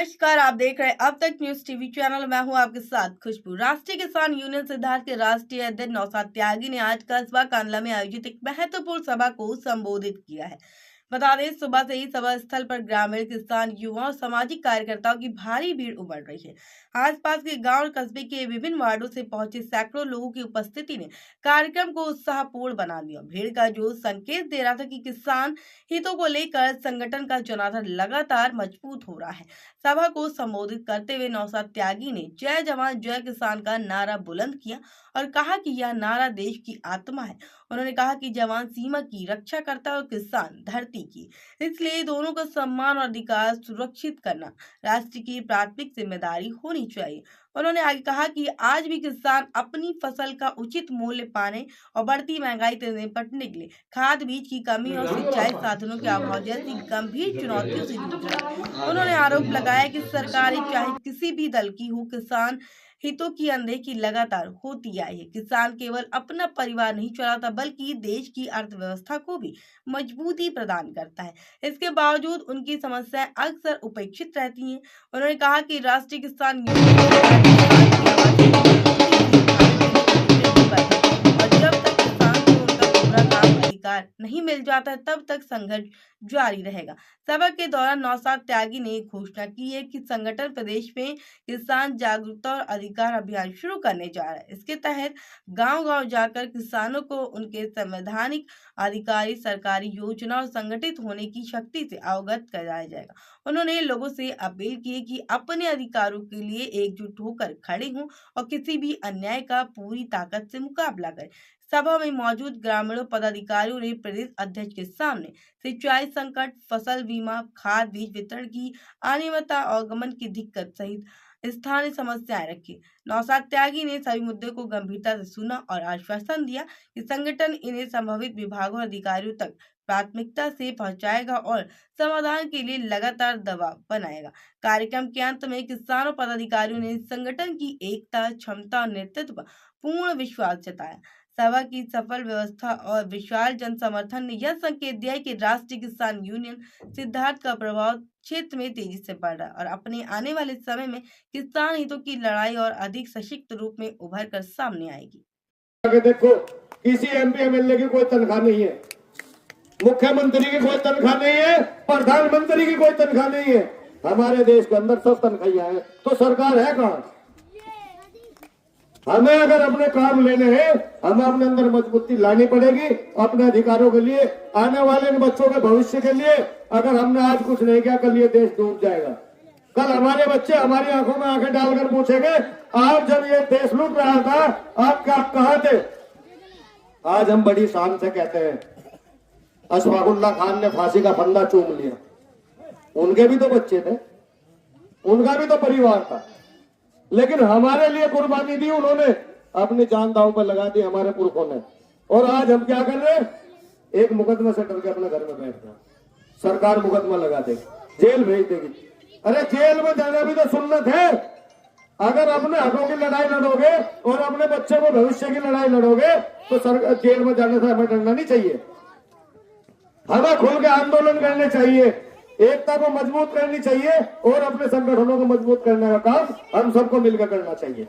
नमस्कार, आप देख रहे हैं अब तक न्यूज टीवी चैनल। मैं हूं आपके साथ खुशबू। राष्ट्रीय किसान यूनियन सिद्धार्थ के राष्ट्रीय अध्यक्ष नौशाद त्यागी ने आज कस्बा कांडला में आयोजित एक महत्वपूर्ण सभा को संबोधित किया है। बता दें, सुबह से ही सभा स्थल पर ग्रामीण, किसान, युवा और सामाजिक कार्यकर्ताओं की भारी भीड़ उमड़ रही है। आसपास के गांव और कस्बे के विभिन्न वार्डों से पहुंचे सैकड़ों लोगों की उपस्थिति ने कार्यक्रम को उत्साहपूर्ण बना दिया। भीड़ का जोश संकेत दे रहा था कि किसान हितों को लेकर संगठन का जनाधार लगातार मजबूत हो रहा है। सभा को संबोधित करते हुए नौशाद त्यागी ने जय जवान जय किसान का नारा बुलंद किया और कहा कि यह नारा देश की आत्मा है। उन्होंने कहा कि जवान सीमा की रक्षा करता है और किसान धरती की, इसलिए दोनों का सम्मान और अधिकार सुरक्षित करना राष्ट्र की प्राथमिक जिम्मेदारी होनी चाहिए। उन्होंने आगे कहा कि आज भी किसान अपनी फसल का उचित मूल्य पाने और बढ़ती महंगाई से निपटने के लिए खाद, बीज की कमी और सिंचाई साधनों के अभाव जैसी गंभीर चुनौतियों से जूझ रहा है। उन्होंने आरोप लगाया कि सरकारें चाहे किसी भी दल की हो, किसान हितों की अनदेखी लगातार होती आई है। किसान केवल अपना परिवार नहीं चलाता बल्कि देश की अर्थव्यवस्था को भी मजबूती प्रदान करता है। इसके बावजूद उनकी समस्याएं अक्सर उपेक्षित रहती हैं। उन्होंने कहा कि राष्ट्रीय किसान नहीं मिल जाता है तब तक संघर्ष जारी रहेगा। सभा के दौरान नौशाद त्यागी ने घोषणा की है कि संगठन प्रदेश में किसान जागरूकता और अधिकार अभियान शुरू करने जा रहा है। इसके तहत गांव-गांव जाकर किसानों को उनके संवैधानिक अधिकारी, सरकारी योजना और संगठित होने की शक्ति से अवगत कराया जाएगा। उन्होंने लोगों से अपील की कि अपने अधिकारों के लिए एकजुट होकर खड़े हों और किसी भी अन्याय का पूरी ताकत से मुकाबला करें। सभा में मौजूद ग्रामीण पदाधिकारियों ने प्रदेश अध्यक्ष के सामने सिंचाई संकट, फसल बीमा, खाद, बीज वितरण की अनियमितता, आवागमन की दिक्कत सहित स्थानीय समस्याएं रखी। नौशाद त्यागी ने सभी मुद्दों को गंभीरता से सुना और आश्वासन दिया कि संगठन इन्हें संबंधित विभागों और अधिकारियों तक प्राथमिकता से पहुंचाएगा और समाधान के लिए लगातार दबाव बनाएगा। कार्यक्रम के अंत में किसानों पदाधिकारियों ने संगठन की एकता, क्षमता और नेतृत्व पर पूर्ण विश्वास जताया। सभा की सफल व्यवस्था और विशाल जन समर्थन ने यह संकेत दिया है कि राष्ट्रीय किसान यूनियन सिद्धार्थ का प्रभाव क्षेत्र में तेजी से बढ़ रहा है और अपने आने वाले समय में किसान हितों की लड़ाई और अधिक सशक्त रूप में उभर कर सामने आएगी। देखो, किसी एमपी एमएलए की कोई तनख्वाह नहीं है, मुख्यमंत्री की कोई तनख्वाह नहीं है, प्रधानमंत्री की कोई तनख्वाह नहीं है। हमारे देश के अंदर सब तनख्वाहियां हैं, तो सरकार है कहाँ? हमें अगर अपने काम लेने हैं, हमें अपने अंदर मजबूती लानी पड़ेगी। अपने अधिकारों के लिए, आने वाले बच्चों के भविष्य के लिए अगर हमने आज कुछ नहीं किया, कल ये देश डूब जाएगा। कल हमारे बच्चे हमारी आंखों में आंखें डालकर पूछेंगे, आज जब ये देश लूट रहा था, आप कहाँ थे? आज हम बड़ी शान से कहते हैं अशफाकुल्लाह खान ने फांसी का फंदा चूम लिया। उनके भी तो बच्चे थे, उनका भी तो परिवार था, लेकिन हमारे लिए कुर्बानी दी उन्होंने, अपनी जान दांव पर लगा दी हमारे पुरखों ने। और आज हम क्या कर रहे हैं? एक मुकदमा से डर के अपने घर में बैठ रहे, सरकार मुकदमा लगा देगी, जेल भेज देगी। अरे जेल में जाना भी तो सुन्नत है। अगर अपने हकों की लड़ाई लड़ोगे और अपने बच्चे को भविष्य की लड़ाई लड़ोगे तो जेल में जाने से हमें डरना नहीं चाहिए। हमें खुल के आंदोलन करने चाहिए, एकता को मजबूत करनी चाहिए और अपने संगठनों को मजबूत करने का काम हम सबको मिलकर करना चाहिए।